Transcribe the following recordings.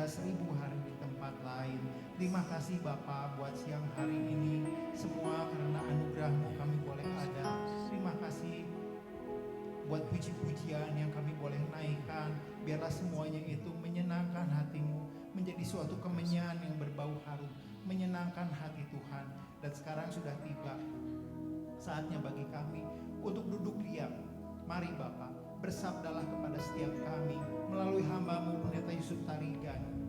1000 hari di tempat lain. Terima kasih Bapa buat siang hari ini. Semua karena anugerah-Mu kami boleh ada. Terima kasih buat puji-pujian yang kami boleh naikkan. Biarlah semuanya itu menyenangkan hati-Mu, menjadi suatu kemenyan yang berbau harum, menyenangkan hati Tuhan. Dan sekarang sudah tiba saatnya bagi kami untuk duduk diam. Mari Bapa, bersabdalah kepada setiap kami melalui hamba-Mu Pendeta Yusuf Tarigan.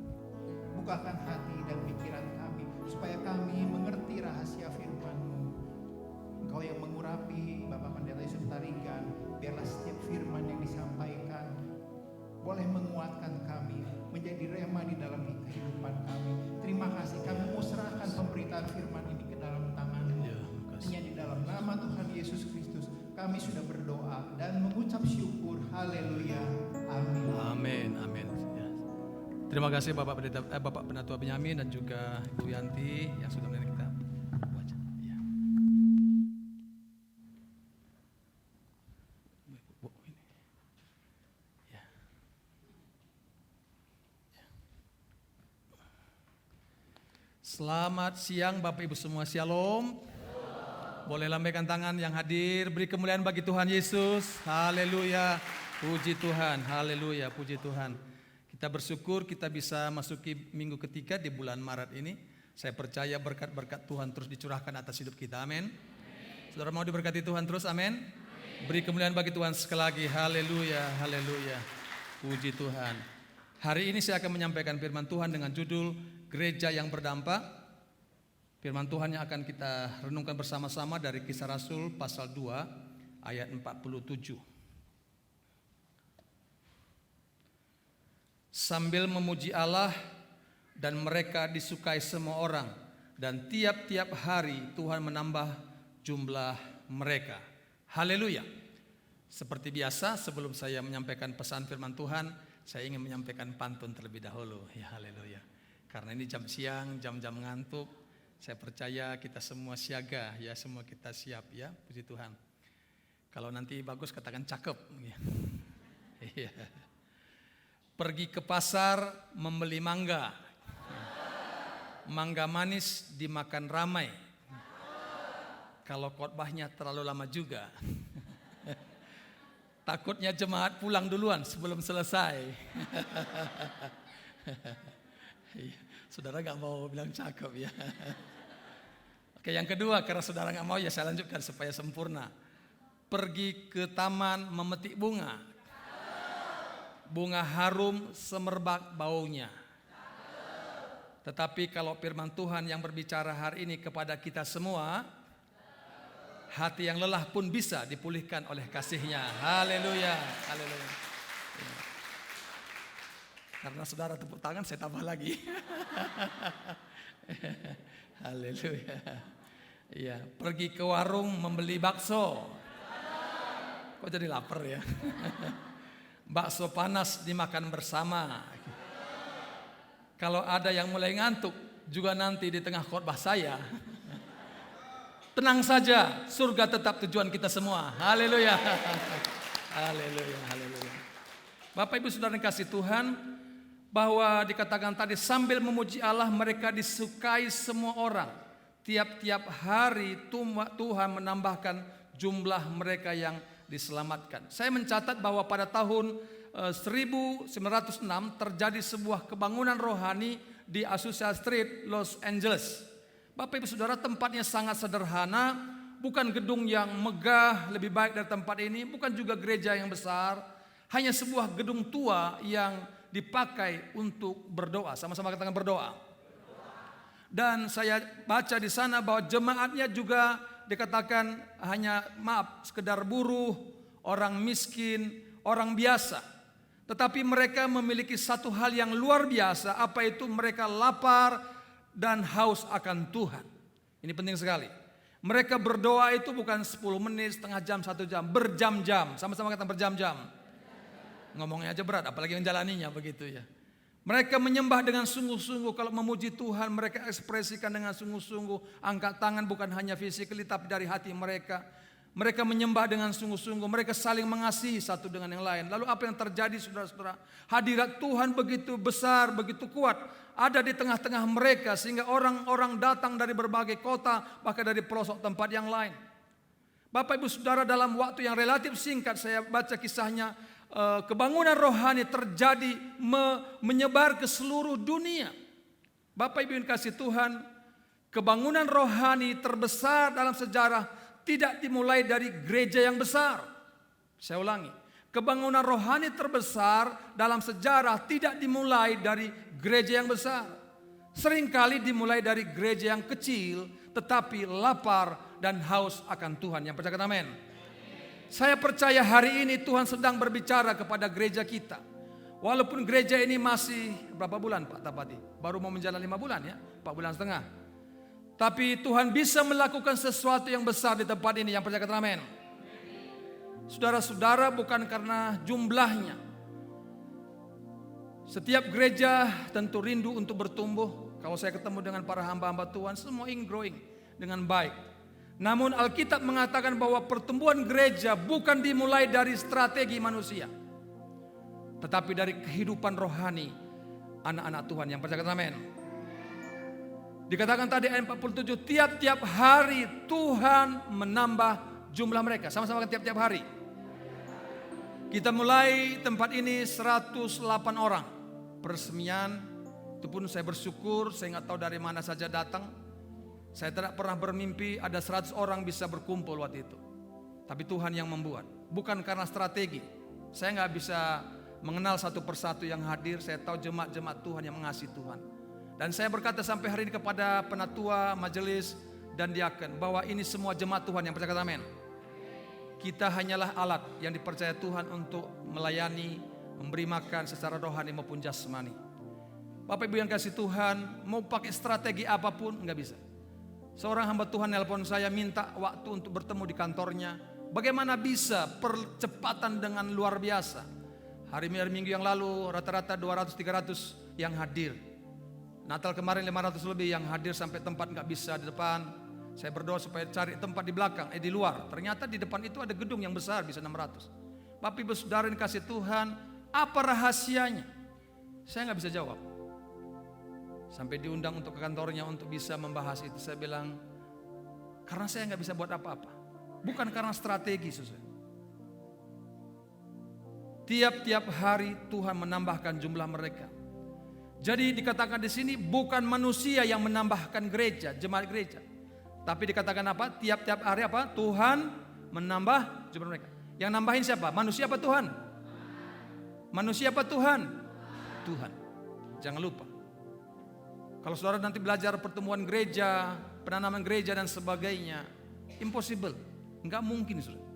Bukakan hati dan pikiran kami supaya kami mengerti rahasia firman-Mu. Engkau yang mengurapi Bapak Pendeta Yusuf Tarigan. Biarlah setiap firman yang disampaikan boleh menguatkan kami, menjadi rema di dalam kehidupan kami. Terima kasih, kami mau serahkan pemberitaan firman ini ke dalam tangan-Mu. Hanya di dalam nama Tuhan Yesus Kristus kami sudah berdoa dan mengucap syukur. Haleluya. Amin. Amin. Amin. Ya. Terima kasih Bapak Penatua Benyamin dan juga Ibu Yanti yang sudah menemani kita. Ya. Ya. Selamat siang Bapak Ibu semua, Shalom. Boleh lambaikan tangan yang hadir, beri kemuliaan bagi Tuhan Yesus. Haleluya, puji Tuhan, haleluya, puji Tuhan. Kita bersyukur kita bisa masuki minggu ketiga di bulan Maret ini. Saya percaya berkat-berkat Tuhan terus dicurahkan atas hidup kita, amin. Saudara mau diberkati Tuhan terus, amin. Beri kemuliaan bagi Tuhan sekali lagi, haleluya, haleluya, puji Tuhan. Hari ini saya akan menyampaikan firman Tuhan dengan judul Gereja yang Berdampak. Firman Tuhan yang akan kita renungkan bersama-sama dari Kisah Rasul pasal 2 ayat 47. Sambil memuji Allah dan mereka disukai semua orang, dan tiap-tiap hari Tuhan menambah jumlah mereka. Haleluya. Seperti biasa sebelum saya menyampaikan pesan firman Tuhan, saya ingin menyampaikan pantun terlebih dahulu. Ya, haleluya. Karena ini jam siang, jam-jam ngantuk. Saya percaya kita semua siaga, ya semua kita siap, ya puji Tuhan. Kalau nanti bagus katakan cakep. Ya. Pergi ke pasar membeli mangga, mangga manis dimakan ramai. Kalau khotbahnya terlalu lama juga, takutnya jemaat pulang duluan sebelum selesai. Saudara gak mau bilang cakep ya. Oke, yang kedua, karena saudara gak mau ya saya lanjutkan supaya sempurna. Pergi ke taman memetik bunga, bunga harum semerbak baunya. Tetapi kalau firman Tuhan yang berbicara hari ini kepada kita semua, hati yang lelah pun bisa dipulihkan oleh kasih-Nya. Haleluya, haleluya. Karena saudara tepuk tangan, saya tambah lagi. Haleluya. Ya, pergi ke warung membeli bakso. Kok jadi lapar ya? Bakso panas dimakan bersama. Kalau ada yang mulai ngantuk, juga nanti di tengah khotbah saya. Tenang saja, surga tetap tujuan kita semua. Haleluya. Haleluya, haleluya. Bapak Ibu Saudara yang kasih Tuhan, bahwa dikatakan tadi sambil memuji Allah mereka disukai semua orang. Tiap-tiap hari Tuhan menambahkan jumlah mereka yang diselamatkan. Saya mencatat bahwa pada tahun 1906 terjadi sebuah kebangunan rohani di Azusa Street, Los Angeles. Bapak Ibu Saudara, tempatnya sangat sederhana, bukan gedung yang megah lebih baik dari tempat ini, bukan juga gereja yang besar, hanya sebuah gedung tua yang dipakai untuk berdoa. Sama-sama katakan berdoa. Dan saya baca di sana bahwa jemaatnya juga dikatakan hanya sekedar buruh, orang miskin, orang biasa. Tetapi mereka memiliki satu hal yang luar biasa, apa itu? Mereka lapar dan haus akan Tuhan. Ini penting sekali. Mereka berdoa itu bukan 10 menit, setengah jam, 1 jam, berjam-jam. Sama-sama katakan berjam-jam. Ngomongnya aja berat, apalagi menjalaninya begitu ya. Mereka menyembah dengan sungguh-sungguh. Kalau memuji Tuhan mereka ekspresikan dengan sungguh-sungguh. Angkat tangan bukan hanya physically tapi dari hati mereka. Mereka menyembah dengan sungguh-sungguh. Mereka saling mengasihi satu dengan yang lain. Lalu apa yang terjadi saudara-saudara? Hadirat Tuhan begitu besar, begitu kuat. Ada di tengah-tengah mereka sehingga orang-orang datang dari berbagai kota, bahkan dari pelosok tempat yang lain. Bapak Ibu Saudara, dalam waktu yang relatif singkat saya baca kisahnya, kebangunan rohani terjadi menyebar ke seluruh dunia. Bapak Ibu yang kasih Tuhan, kebangunan rohani terbesar dalam sejarah tidak dimulai dari gereja yang besar. Saya ulangi, kebangunan rohani terbesar dalam sejarah tidak dimulai dari gereja yang besar. Seringkali dimulai dari gereja yang kecil, tetapi lapar dan haus akan Tuhan. Yang percaya amin. Saya percaya hari ini Tuhan sedang berbicara kepada gereja kita. Walaupun gereja ini masih berapa bulan Pak Tapati? Baru mau menjalan 5 bulan ya, 4 bulan setengah. Tapi Tuhan bisa melakukan sesuatu yang besar di tempat ini. Yang percaya amin. Saudara-saudara, bukan karena jumlahnya. Setiap gereja tentu rindu untuk bertumbuh. Kalau saya ketemu dengan para hamba-hamba Tuhan, semua ingin growing dengan baik. Namun Alkitab mengatakan bahwa pertumbuhan gereja bukan dimulai dari strategi manusia, tetapi dari kehidupan rohani anak-anak Tuhan. Yang percaya amin. Dikatakan tadi ayat 47, tiap-tiap hari Tuhan menambah jumlah mereka. Sama-sama tiap-tiap hari. Kita mulai tempat ini 108 orang. Peresmian, itu pun saya bersyukur, saya nggak tahu dari mana saja datang. Saya tidak pernah bermimpi ada 100 orang bisa berkumpul waktu itu. Tapi Tuhan yang membuat. Bukan karena strategi. Saya nggak bisa mengenal satu persatu yang hadir. Saya tahu jemaat-jemaat Tuhan yang mengasihi Tuhan. Dan saya berkata sampai hari ini kepada penatua, majelis, dan diaken, bahwa ini semua jemaat Tuhan yang percaya amin. Kita hanyalah alat yang dipercaya Tuhan untuk melayani, memberi makan secara rohani maupun jasmani. Bapak Ibu yang kasih Tuhan, mau pakai strategi apapun nggak bisa. Seorang hamba Tuhan nelpon saya, minta waktu untuk bertemu di kantornya. Bagaimana bisa percepatan dengan luar biasa. Hari Minggu yang lalu rata-rata 200-300 yang hadir. Natal kemarin 500 lebih yang hadir sampai tempat nggak bisa di depan. Saya berdoa supaya cari tempat di belakang, di luar. Ternyata di depan itu ada gedung yang besar bisa 600. Bapak Ibu Saudara yang kasih Tuhan, apa rahasianya? Saya nggak bisa jawab. Sampai diundang untuk ke kantornya untuk bisa membahas itu. Saya bilang, karena saya nggak bisa buat apa-apa. Bukan karena strategi, saudara. Tiap-tiap hari Tuhan menambahkan jumlah mereka. Jadi dikatakan di sini bukan manusia yang menambahkan gereja, jemaat gereja. Tapi dikatakan apa? Tiap-tiap hari apa? Tuhan menambah jumlah mereka. Yang nambahin siapa? Manusia apa Tuhan? Manusia apa Tuhan? Tuhan. Jangan lupa. Kalau saudara nanti belajar pertemuan gereja, penanaman gereja dan sebagainya, impossible, enggak mungkin saudara.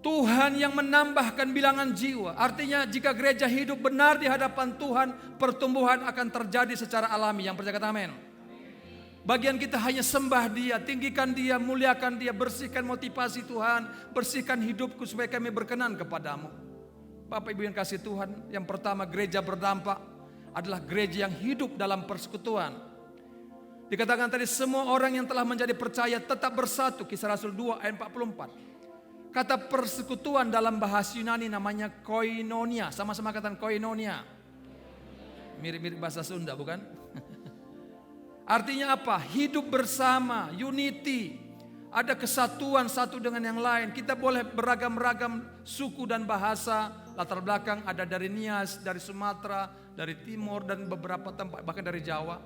Tuhan yang menambahkan bilangan jiwa. Artinya jika gereja hidup benar di hadapan Tuhan, pertumbuhan akan terjadi secara alami. Yang percaya kata amin. Bagian kita hanya sembah Dia, tinggikan Dia, muliakan Dia, bersihkan motivasi Tuhan, bersihkan hidupku supaya kami berkenan kepadamu. Bapak Ibu yang kasih Tuhan, yang pertama gereja berdampak adalah gereja yang hidup dalam persekutuan. Dikatakan tadi semua orang yang telah menjadi percaya tetap bersatu. Kisah Rasul 2 ayat 44. Kata persekutuan dalam bahasa Yunani namanya koinonia. Sama-sama kata koinonia. Mirip-mirip bahasa Sunda bukan? Artinya apa? Hidup bersama, unity. Ada kesatuan satu dengan yang lain. Kita boleh beragam-ragam suku dan bahasa. Latar belakang ada dari Nias, dari Sumatera, dari Timur dan beberapa tempat, bahkan dari Jawa,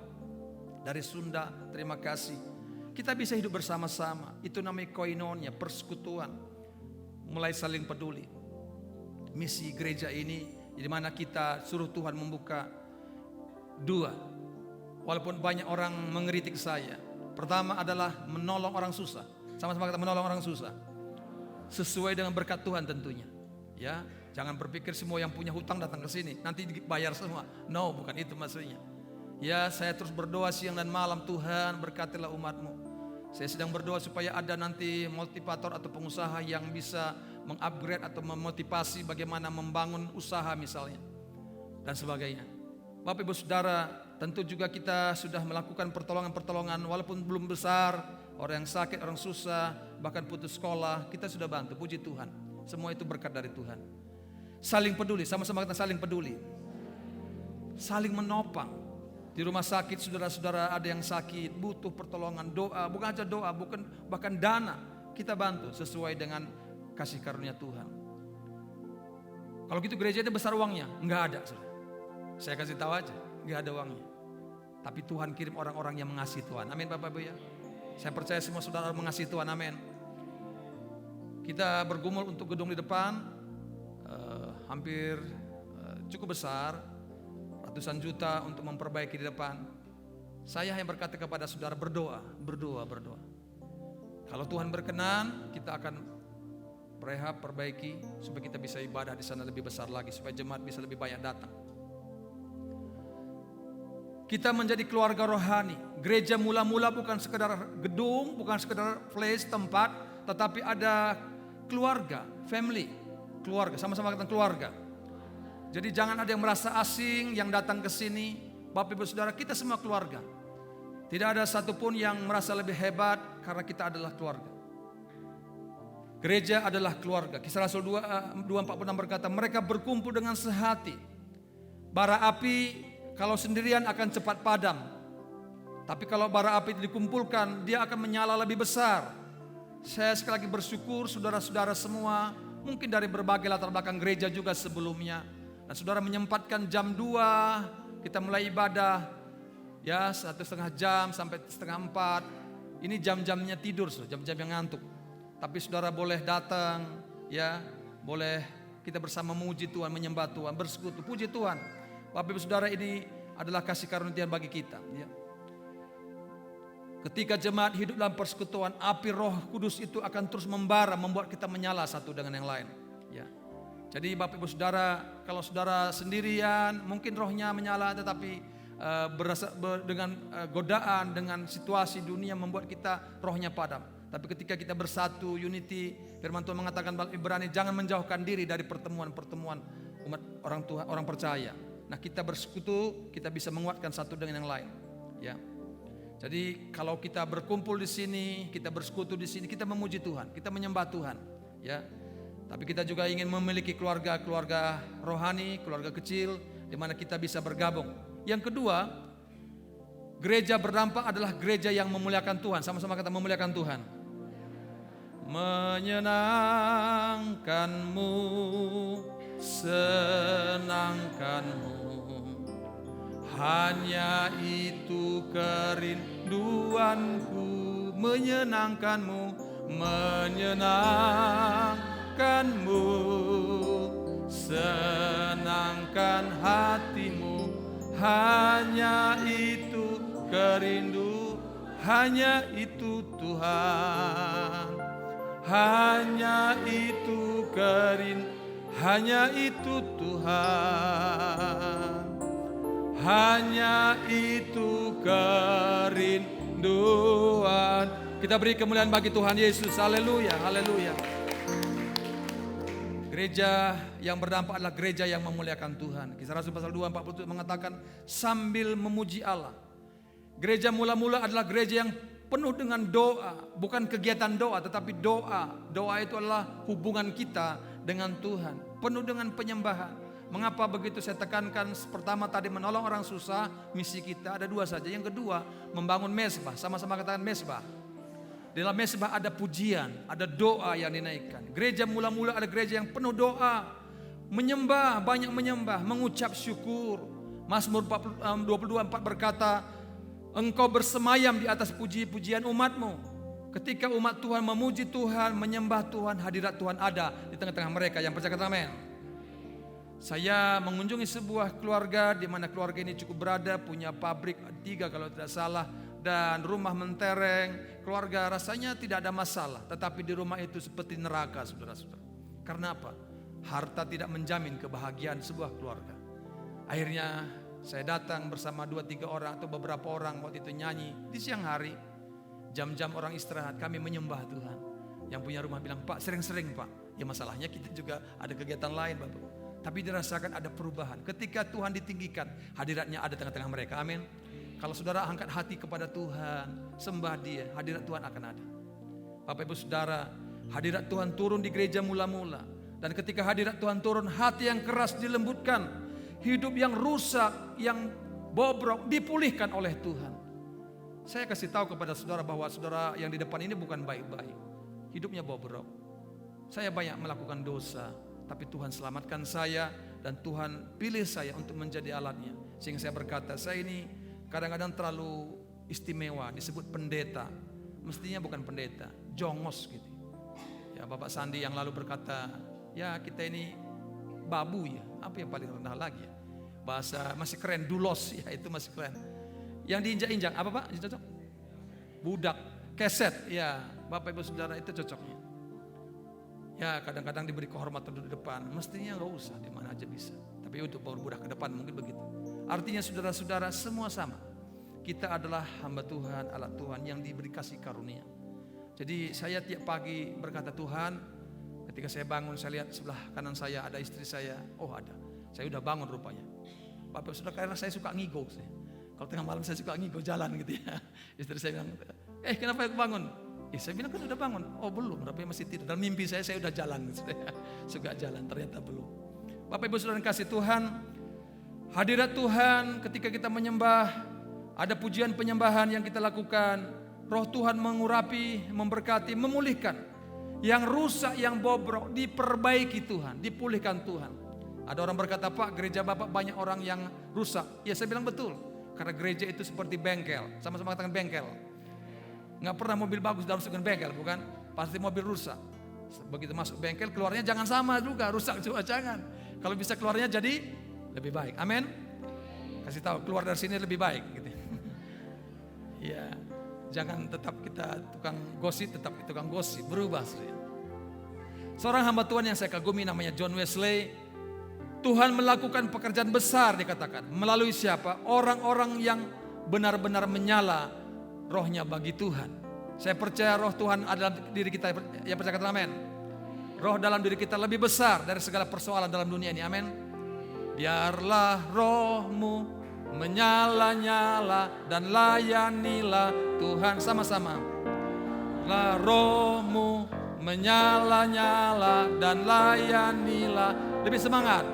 dari Sunda. Terima kasih. Kita bisa hidup bersama-sama. Itu namanya koinonia, persekutuan. Mulai saling peduli. Misi gereja ini di mana kita suruh Tuhan membuka dua. Walaupun banyak orang mengkritik saya. Pertama adalah menolong orang susah. Sama-sama kata menolong orang susah. Sesuai dengan berkat Tuhan tentunya. Ya, jangan berpikir semua yang punya hutang datang ke sini nanti dibayar semua. No, bukan itu maksudnya. Ya, saya terus berdoa siang dan malam, Tuhan berkatilah umat-Mu. Saya sedang berdoa supaya ada nanti motivator atau pengusaha yang bisa mengupgrade atau memotivasi bagaimana membangun usaha misalnya dan sebagainya. Bapak Ibu Saudara, tentu juga kita sudah melakukan pertolongan-pertolongan walaupun belum besar, orang yang sakit, orang susah, bahkan putus sekolah, kita sudah bantu. Puji Tuhan. Semua itu berkat dari Tuhan. Saling peduli, sama-sama kita saling peduli. Saling menopang. Di rumah sakit saudara-saudara ada yang sakit, butuh pertolongan, doa, bukan aja doa, bukan bahkan dana. Kita bantu sesuai dengan kasih karunia Tuhan. Kalau gitu gerejanya besar uangnya? Enggak ada. Saudara. Saya kasih tahu aja, enggak ada uangnya. Tapi Tuhan kirim orang-orang yang mengasihi Tuhan. Amin Bapak Ibu ya. Saya percaya semua saudara mengasihi Tuhan. Amin. Kita bergumul untuk gedung di depan, hampir cukup besar, ratusan juta untuk memperbaiki di depan. Saya yang berkata kepada saudara, berdoa. Kalau Tuhan berkenan, kita akan rehab, perbaiki supaya kita bisa ibadah di sana lebih besar lagi, supaya jemaat bisa lebih banyak datang. Kita menjadi keluarga rohani. Gereja mula-mula bukan sekedar gedung, bukan sekedar place, tempat, tetapi ada keluarga, family, keluarga, sama-sama kata keluarga. Jadi jangan ada yang merasa asing yang datang ke sini. Bapak Ibu Saudara, kita semua keluarga. Tidak ada satupun yang merasa lebih hebat karena kita adalah keluarga. Gereja adalah keluarga. Kisah Rasul 2:46 berkata, mereka berkumpul dengan sehati. Bara api kalau sendirian akan cepat padam. Tapi kalau bara api dikumpulkan, dia akan menyala lebih besar. Saya sekali lagi bersyukur saudara-saudara semua, mungkin dari berbagai latar belakang gereja juga sebelumnya. Dan saudara menyempatkan jam 2, kita mulai ibadah. Ya 1,5 jam sampai 3:30. Ini jam-jamnya tidur, jam-jam yang ngantuk. Tapi saudara boleh datang, ya, boleh kita bersama memuji Tuhan, menyembah Tuhan, bersekutu, puji Tuhan. Bapak Ibu Saudara, ini adalah kasih karunia Tuhan bagi kita. Ya. Ketika jemaat hidup dalam persekutuan, api Roh Kudus itu akan terus membara, membuat kita menyala satu dengan yang lain. Ya. Jadi Bapak Ibu Saudara, kalau saudara sendirian, mungkin rohnya menyala, tetapi dengan godaan, dengan situasi dunia membuat kita rohnya padam. Tapi ketika kita bersatu, unity, firman Tuhan mengatakan dalam Ibrani, jangan menjauhkan diri dari pertemuan-pertemuan umat orang Tuhan, orang percaya. Nah, kita bersekutu, kita bisa menguatkan satu dengan yang lain. Ya. Jadi kalau kita berkumpul di sini, kita bersekutu di sini, kita memuji Tuhan, kita menyembah Tuhan. Ya. Tapi kita juga ingin memiliki keluarga rohani, keluarga kecil, di mana kita bisa bergabung. Yang kedua, gereja berdampak adalah gereja yang memuliakan Tuhan. Sama-sama kata memuliakan Tuhan. Menyenangkanmu, senangkanmu, hanya itu kerinduanku. Menyenangkanmu, menyenangkanmu, senangkan hatimu. Hanya itu kerindu, hanya itu Tuhan. Hanya itu hanya itu Tuhan. Hanya itu kerinduan. Kita beri kemuliaan bagi Tuhan Yesus. Haleluya, haleluya. Gereja yang berdampak adalah gereja yang memuliakan Tuhan. Kisah Rasul pasal 2:47 mengatakan sambil memuji Allah. Gereja mula-mula adalah gereja yang penuh dengan doa, bukan kegiatan doa tetapi doa. Doa itu adalah hubungan kita dengan Tuhan, penuh dengan penyembahan. Mengapa begitu saya tekankan? Pertama tadi menolong orang susah, misi kita ada 2 saja. Yang kedua, membangun mezbah, sama-sama katakan mezbah. Di dalam mezbah ada pujian, ada doa yang dinaikkan. Gereja mula-mula ada gereja yang penuh doa, menyembah, banyak menyembah, mengucap syukur. Mazmur 22:4 berkata, engkau bersemayam di atas puji-pujian umatmu. Ketika umat Tuhan memuji Tuhan, menyembah Tuhan, hadirat Tuhan ada di tengah-tengah mereka. Yang percaya kata amin. Saya mengunjungi sebuah keluarga di mana keluarga ini cukup berada, punya pabrik 3 kalau tidak salah, dan rumah mentereng. Keluarga rasanya tidak ada masalah, tetapi di rumah itu seperti neraka, saudara-saudara. Karena apa? Harta tidak menjamin kebahagiaan sebuah keluarga. Akhirnya saya datang bersama 2-3 orang atau beberapa orang waktu itu nyanyi di siang hari, jam-jam orang istirahat, kami menyembah Tuhan. Yang punya rumah bilang, Pak sering-sering Pak. Ya masalahnya kita juga ada kegiatan lain Bapak. Tapi dirasakan ada perubahan. Ketika Tuhan ditinggikan, hadiratnya ada tengah-tengah mereka. Amin. Kalau saudara angkat hati kepada Tuhan, sembah Dia, hadirat Tuhan akan ada. Bapak Ibu Saudara, hadirat Tuhan turun di gereja mula-mula. Dan ketika hadirat Tuhan turun, hati yang keras dilembutkan. Hidup yang rusak, yang bobrok dipulihkan oleh Tuhan. Saya kasih tahu kepada saudara bahwa saudara yang di depan ini bukan baik-baik. Hidupnya bobrok. Saya banyak melakukan dosa, tapi Tuhan selamatkan saya dan Tuhan pilih saya untuk menjadi alatnya. Sehingga saya berkata, saya ini kadang-kadang terlalu istimewa, disebut pendeta. Mestinya bukan pendeta, jongos gitu. Ya, Bapak Sandi yang lalu berkata, ya kita ini babu ya, apa yang paling rendah lagi ya. Bahasa masih keren, dulos ya, itu masih keren. Yang diinjak-injak, apa Pak? Cocok? Budak, keset, ya Bapak Ibu Saudara itu cocoknya. Ya kadang-kadang diberi kehormatan di depan, mestinya gak usah, di mana aja bisa. Tapi untuk bawa budak ke depan mungkin begitu. Artinya saudara-saudara semua sama. Kita adalah hamba Tuhan, alat Tuhan yang diberi kasih karunia. Jadi saya tiap pagi berkata, Tuhan, ketika saya bangun saya lihat sebelah kanan saya ada istri saya. Oh ada, saya udah bangun rupanya. Bapak Saudara, karena saya suka ngigo. Kalau tengah malam saya suka ngigo jalan gitu ya. Istri saya bilang, kenapa aku bangun? Saya bilang kan udah bangun. Oh belum, rupanya masih tidur. Dalam mimpi saya udah jalan. Suka jalan, ternyata belum. Bapak Ibu Saudara kasih Tuhan, hadirat Tuhan ketika kita menyembah, ada pujian penyembahan yang kita lakukan. Roh Tuhan mengurapi, memberkati, memulihkan. Yang rusak, yang bobrok diperbaiki Tuhan, dipulihkan Tuhan. Ada orang berkata, Pak, gereja Bapak banyak orang yang rusak. Ya saya bilang betul, karena gereja itu seperti bengkel. Sama-sama katakan bengkel. Nggak pernah mobil bagus dalam sebuah bengkel, bukan? Pasti mobil rusak. Begitu masuk bengkel, keluarnya jangan sama juga, rusak juga jangan. Kalau bisa keluarnya jadi lebih baik. Amin. Kasih tahu, keluar dari sini lebih baik gitu. Ya, jangan tetap kita tukang gosip, tetap tukang gosip, berubah. Seorang hamba Tuhan yang saya kagumi namanya John Wesley. Tuhan melakukan pekerjaan besar dikatakan. Melalui siapa? Orang-orang yang benar-benar menyala rohnya bagi Tuhan. Saya percaya roh Tuhan ada dalam diri kita. Ya percaya kata amin. Roh dalam diri kita lebih besar dari segala persoalan dalam dunia ini. Amin. Biarlah rohmu menyala-nyala dan layanilah Tuhan sama-sama. Lah rohmu menyala-nyala dan layanilah. Lebih semangat.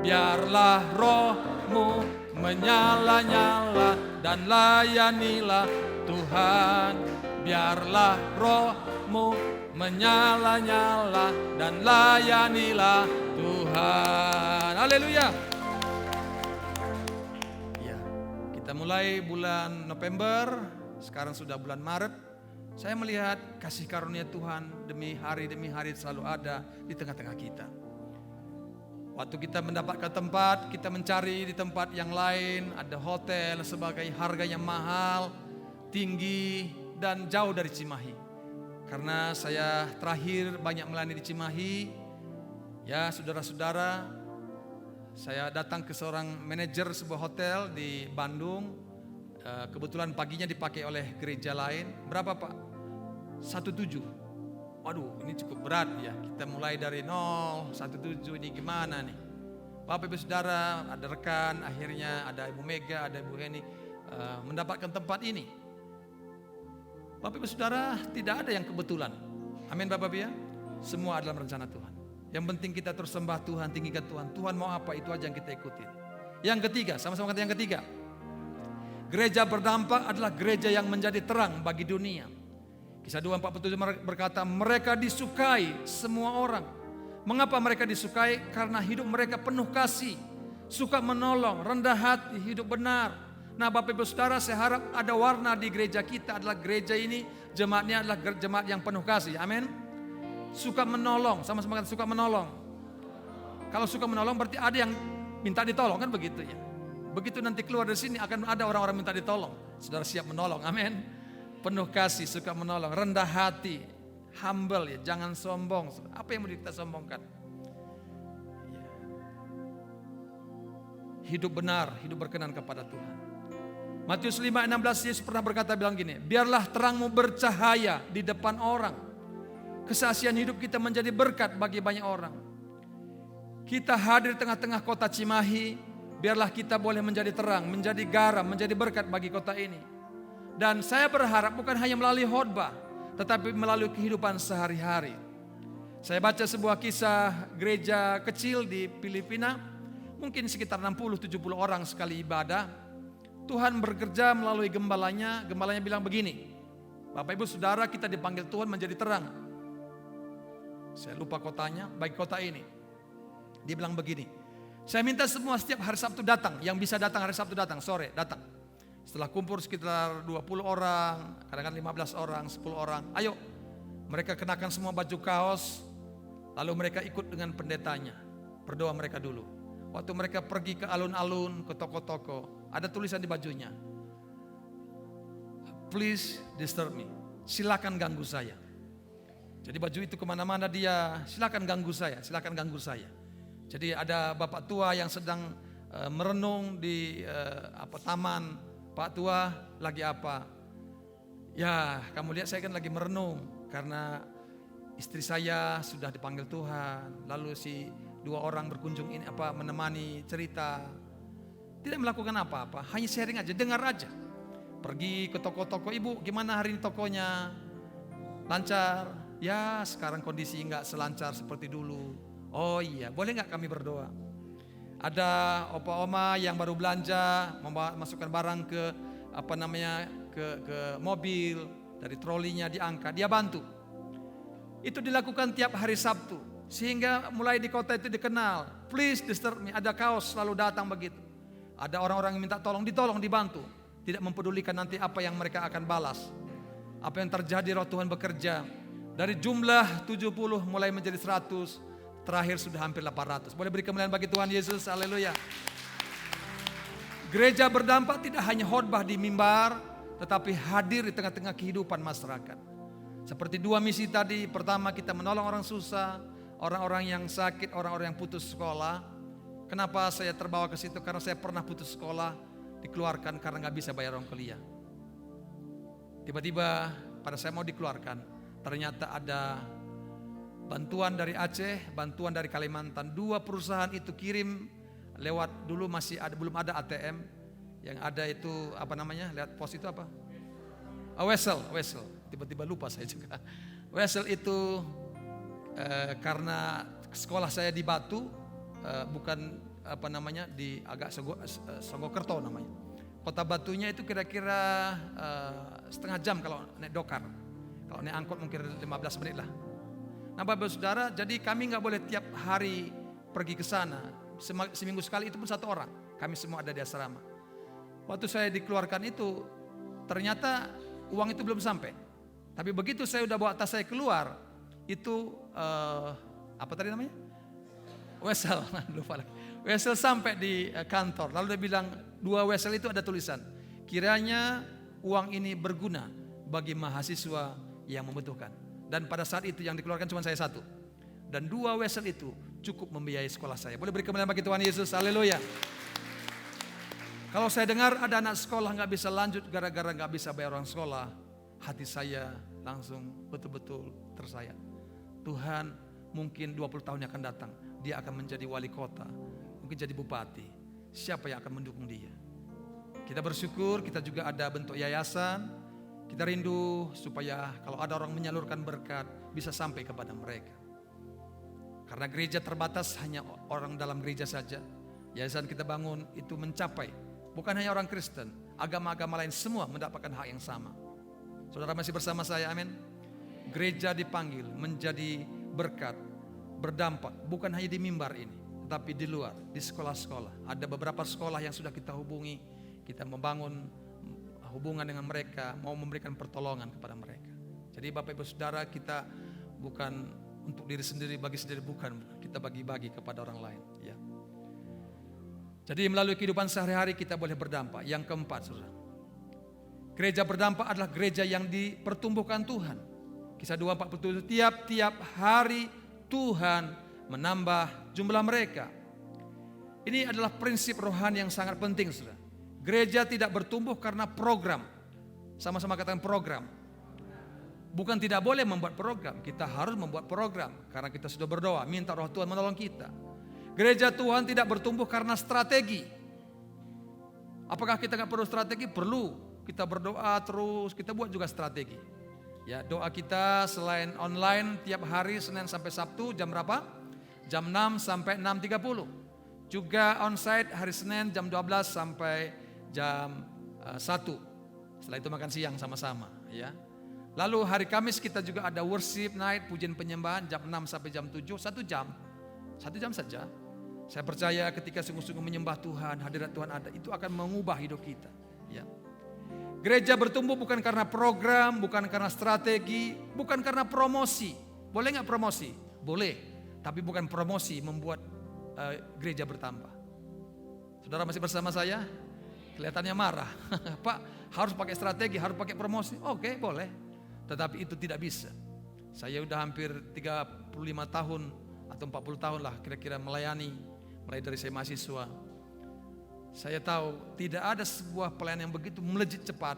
Biarlah rohmu menyala-nyala dan layanilah Tuhan. Biarlah rohmu menyala-nyala dan layanilah Tuhan. Haleluya. Kita mulai bulan November, sekarang sudah bulan Maret. Saya melihat kasih karunia Tuhan demi hari selalu ada di tengah-tengah kita. Waktu kita mendapatkan tempat, kita mencari di tempat yang lain, ada hotel sebagai harganya mahal, tinggi, dan jauh dari Cimahi. Karena saya terakhir banyak melayani di Cimahi, ya saudara-saudara, saya datang ke seorang manajer sebuah hotel di Bandung. Kebetulan paginya dipakai oleh gereja lain. Berapa Pak? 17. Waduh ini cukup berat ya. Kita mulai dari 0, 17 ini gimana nih? Bapak Ibu Saudara, ada rekan, akhirnya ada Ibu Mega, ada Ibu Heni mendapatkan tempat ini. Bapak Ibu Saudara, tidak ada yang kebetulan. Amin Bapak Ibu ya. Semua adalah rencana Tuhan. Yang penting kita terus sembah Tuhan, tinggikan Tuhan. Tuhan mau apa, itu aja yang kita ikutin. Yang ketiga, sama-sama kata yang ketiga. Gereja berdampak adalah gereja yang menjadi terang bagi dunia. Kisah 2:47 berkata, mereka disukai semua orang. Mengapa mereka disukai? Karena hidup mereka penuh kasih, suka menolong, rendah hati, hidup benar. Nah Bapak Ibu Saudara, saya harap ada warna di gereja kita adalah gereja ini, jemaatnya adalah jemaat yang penuh kasih. Amin. Suka menolong, sama-sama kata suka menolong. Kalau suka menolong berarti ada yang minta ditolong, kan begitu ya. Begitu nanti keluar dari sini akan ada orang-orang minta ditolong. Saudara siap menolong, amin. Penuh kasih, suka menolong, rendah hati, humble ya, jangan sombong. Apa yang mau kita sombongkan? Hidup benar, hidup berkenan kepada Tuhan. Matius 5:16 Yesus pernah berkata bilang gini, biarlah terangmu bercahaya di depan orang. Kesaksian hidup kita menjadi berkat bagi banyak orang. Kita hadir di tengah-tengah kota Cimahi, Biarlah kita boleh menjadi terang, menjadi garam, menjadi berkat bagi kota ini. Dan saya berharap bukan hanya melalui khotbah, tetapi melalui kehidupan sehari-hari. Saya baca sebuah kisah gereja kecil di Filipina, mungkin sekitar 60-70 orang sekali ibadah. Tuhan bekerja melalui gembalanya bilang begini, Bapak Ibu Saudara, kita dipanggil Tuhan menjadi terang. Saya lupa kotanya, baik kota ini. Dia bilang begini, saya minta semua setiap hari Sabtu datang, yang bisa datang hari Sabtu datang, sore datang. Setelah kumpul sekitar 20 orang, kadang-kadang 15 orang, 10 orang. Ayo, mereka kenakan semua baju kaos, lalu mereka ikut dengan pendetanya. Berdoa mereka dulu. Waktu mereka pergi ke alun-alun, ke toko-toko, ada tulisan di bajunya. Please disturb me, silakan ganggu saya. Jadi baju itu kemana-mana dia, silakan ganggu saya, silakan ganggu saya. Jadi ada bapak tua yang sedang merenung di taman. Pak tua lagi apa? Ya, kamu lihat saya kan lagi merenung karena istri saya sudah dipanggil Tuhan. Lalu si 2 orang berkunjung ini menemani cerita. Tidak melakukan apa-apa, hanya sharing aja, dengar aja. Pergi ke toko-toko, ibu gimana hari ini tokonya? Lancar? Ya sekarang kondisi nggak selancar seperti dulu. Oh iya, boleh nggak kami berdoa? Ada opa-oma yang baru belanja, masukkan barang ke ke mobil, dari trolinya diangkat, dia bantu. Itu dilakukan tiap hari Sabtu, sehingga mulai di kota itu dikenal. Please disturb me, ada kaos selalu datang begitu. Ada orang-orang yang minta tolong, ditolong, dibantu. Tidak mempedulikan nanti apa yang mereka akan balas. Apa yang terjadi, roh Tuhan bekerja. Dari jumlah 70 mulai menjadi 100. Terakhir sudah hampir 800. Boleh beri kemuliaan bagi Tuhan Yesus. Haleluya. Gereja berdampak tidak hanya khotbah di mimbar, tetapi hadir di tengah-tengah kehidupan masyarakat. Seperti 2 misi tadi. Pertama, kita menolong orang susah, orang-orang yang sakit, orang-orang yang putus sekolah. Kenapa saya terbawa ke situ? Karena saya pernah putus sekolah, dikeluarkan karena gak bisa bayar uang kuliah. Tiba-tiba pada saya mau dikeluarkan, ternyata ada bantuan dari Aceh, bantuan dari Kalimantan. 2 perusahaan itu kirim lewat, dulu masih ada, belum ada ATM. Yang ada itu lihat pos itu apa? Wesel. Tiba-tiba lupa saya juga. Wesel itu karena sekolah saya di Batu, bukan di agak Sogokerto namanya. Kota Batunya itu kira-kira setengah jam kalau naik dokar. Kalau naik angkot mungkin 15 menit lah. Nah Bapak Saudara, jadi kami gak boleh tiap hari pergi ke sana. Seminggu sekali itu pun 1 orang. Kami semua ada di asrama. Waktu saya dikeluarkan itu, ternyata uang itu belum sampai. Tapi begitu saya udah bawa tas saya keluar, itu apa tadi namanya? Wesel, lupa lagi. Wesel sampai di kantor. Lalu dia bilang 2 wesel itu ada tulisan, kiranya uang ini berguna bagi mahasiswa yang membutuhkan. Dan pada saat itu yang dikeluarkan cuma saya 1. Dan 2 wesel itu cukup membiayai sekolah saya. Boleh beri kemuliaan bagi Tuhan Yesus. Haleluya. Kalau saya dengar ada anak sekolah gak bisa lanjut gara-gara gak bisa bayar uang sekolah, hati saya langsung betul-betul tersayat. Tuhan mungkin 20 tahun yang akan datang, dia akan menjadi wali kota, mungkin jadi bupati. Siapa yang akan mendukung dia? Kita bersyukur, kita juga ada bentuk yayasan. Kita rindu supaya kalau ada orang menyalurkan berkat bisa sampai kepada mereka. Karena gereja terbatas, hanya orang dalam gereja saja. Yayasan kita bangun itu mencapai bukan hanya orang Kristen, agama-agama lain semua mendapatkan hak yang sama. Saudara masih bersama saya, amin. Gereja dipanggil menjadi berkat, berdampak bukan hanya di mimbar ini, tetapi di luar, di sekolah-sekolah. Ada beberapa sekolah yang sudah kita hubungi, kita membangun hubungan dengan mereka, mau memberikan pertolongan kepada mereka. Jadi Bapak Ibu Saudara, kita bukan untuk diri sendiri, bagi sendiri, bukan. Kita bagi-bagi kepada orang lain. Ya. Jadi melalui kehidupan sehari-hari kita boleh berdampak. Yang keempat, saudara, gereja berdampak adalah gereja yang dipertumbuhkan Tuhan. Kisah 2:47, tiap-tiap hari Tuhan menambah jumlah mereka. Ini adalah prinsip rohani yang sangat penting, saudara. Gereja tidak bertumbuh karena program. Sama-sama katakan program. Bukan tidak boleh membuat program, kita harus membuat program. Karena kita sudah berdoa, minta roh Tuhan menolong kita. Gereja Tuhan tidak bertumbuh karena strategi. Apakah kita nggak perlu strategi? Perlu. Kita berdoa terus, kita buat juga strategi. Ya, doa kita selain online tiap hari Senin sampai Sabtu jam berapa? Jam 6 sampai 6.30. Juga onsite hari Senin jam 12 sampai jam 1. Setelah itu makan siang sama-sama, ya. Lalu hari Kamis kita juga ada worship night, pujian penyembahan jam 6 sampai jam 7, 1 jam. 1 jam saja. Saya percaya ketika sungguh-sungguh menyembah Tuhan, hadirat Tuhan ada, itu akan mengubah hidup kita, ya. Gereja bertumbuh bukan karena program, bukan karena strategi, bukan karena promosi. Boleh nggak promosi? Boleh, tapi bukan promosi membuat gereja bertambah. Saudara masih bersama saya? Kelihatannya marah. Pak, harus pakai strategi, harus pakai promosi. Oke, boleh. Tetapi itu tidak bisa. Saya udah hampir 35 tahun atau 40 tahun lah kira-kira melayani, mulai dari saya mahasiswa. Saya tahu tidak ada sebuah pelayanan yang begitu melejit cepat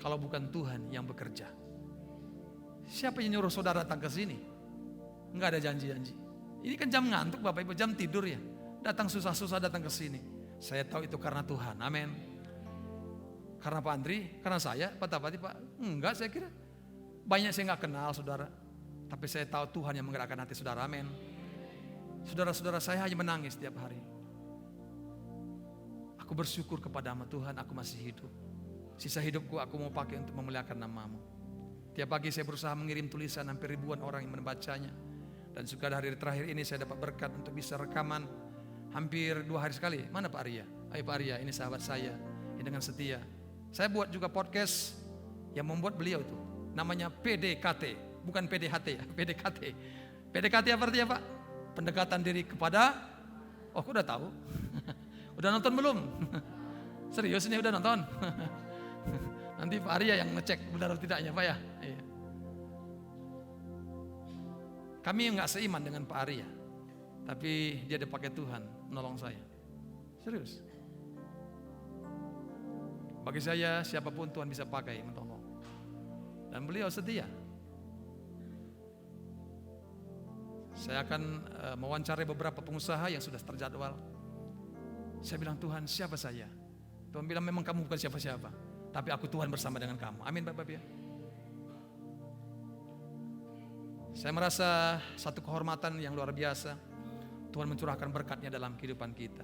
kalau bukan Tuhan yang bekerja. Siapa yang nyuruh saudara datang ke sini? Enggak ada janji-janji. Ini kan jam ngantuk Bapak Ibu, jam tidur ya. Datang susah-susah datang ke sini. Saya tahu itu karena Tuhan. Amin. Karena Pak Andri, karena saya, Pak Tapati, Pak. Enggak, saya kira. Banyak saya enggak kenal saudara. Tapi saya tahu Tuhan yang menggerakkan hati saudara. Amin. Saudara-saudara, saya hanya menangis setiap hari. Aku bersyukur kepada-Mu Tuhan, aku masih hidup. Sisa hidupku aku mau pakai untuk memuliakan nama-Mu. Tiap pagi saya berusaha mengirim tulisan, hampir ribuan orang yang membacanya. Dan juga hari terakhir ini saya dapat berkat untuk bisa rekaman hampir 2 hari sekali. Mana Pak Arya? Ayo Pak Arya, ini sahabat saya, ini dengan setia. Saya buat juga podcast yang membuat beliau itu. Namanya PDKT, bukan PDHT ya, PDKT. PDKT apa artinya Pak? Pendekatan diri kepada, oh aku udah tahu. Udah nonton belum? Serius ini udah nonton? Nanti Pak Arya yang ngecek benar atau tidaknya Pak ya. Iya. Kami nggak seiman dengan Pak Arya, tapi dia dipakai Tuhan menolong saya. Serius. Bagi saya siapapun Tuhan bisa pakai menolong. Dan beliau setia. Saya akan mewawancarai beberapa pengusaha yang sudah terjadwal. Saya bilang, Tuhan siapa saya? Tuhan bilang memang kamu bukan siapa-siapa, tapi aku Tuhan bersama dengan kamu. Amin Bapak-Bapak ya. Saya merasa satu kehormatan yang luar biasa. Tuhan mencurahkan berkatnya dalam kehidupan kita.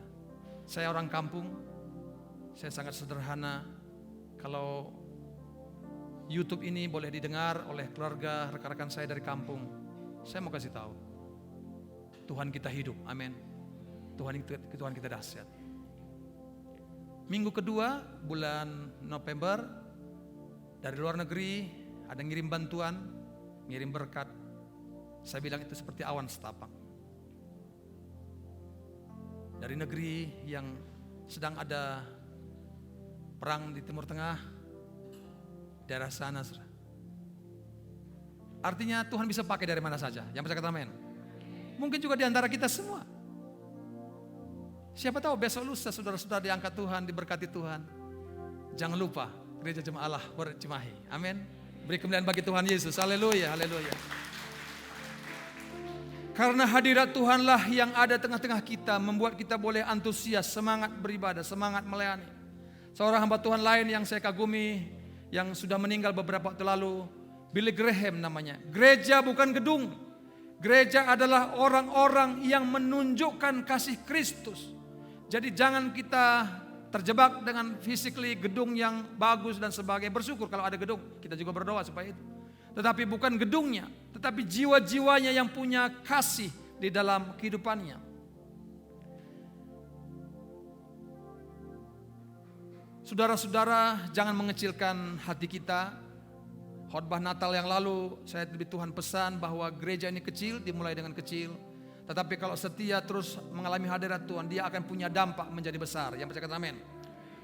Saya orang kampung, saya sangat sederhana. Kalau YouTube ini boleh didengar oleh keluarga, rekan-rekan saya dari kampung, saya mau kasih tahu, Tuhan kita hidup, amin. Tuhan kita dahsyat. Minggu kedua bulan November, dari luar negeri ada ngirim bantuan, ngirim berkat. Saya bilang itu seperti awan setapak. Dari negeri yang sedang ada perang di Timur Tengah, daerah sana. Artinya Tuhan bisa pakai dari mana saja. Yang percaya kata amin. Mungkin juga di antara kita semua. Siapa tahu besok lusa saudara-saudara diangkat Tuhan, diberkati Tuhan. Jangan lupa Gereja Jemaat Allah Cimahi. Amin. Beri kemuliaan bagi Tuhan Yesus. Haleluya, haleluya. Karena hadirat Tuhanlah yang ada tengah-tengah kita, membuat kita boleh antusias, semangat beribadah, semangat melayani. Seorang hamba Tuhan lain yang saya kagumi, yang sudah meninggal beberapa waktu lalu, Billy Graham namanya. Gereja bukan gedung. Gereja adalah orang-orang yang menunjukkan kasih Kristus. Jadi jangan kita terjebak dengan physically gedung yang bagus dan sebagainya. Bersyukur kalau ada gedung, kita juga berdoa supaya itu. Tetapi bukan gedungnya, tetapi jiwa-jiwanya yang punya kasih di dalam kehidupannya. Saudara-saudara, jangan mengecilkan hati kita. Khotbah Natal yang lalu saya lebih Tuhan pesan bahwa gereja ini kecil, dimulai dengan kecil. Tetapi kalau setia terus mengalami hadirat Tuhan, dia akan punya dampak menjadi besar. Yang percaya kata amin.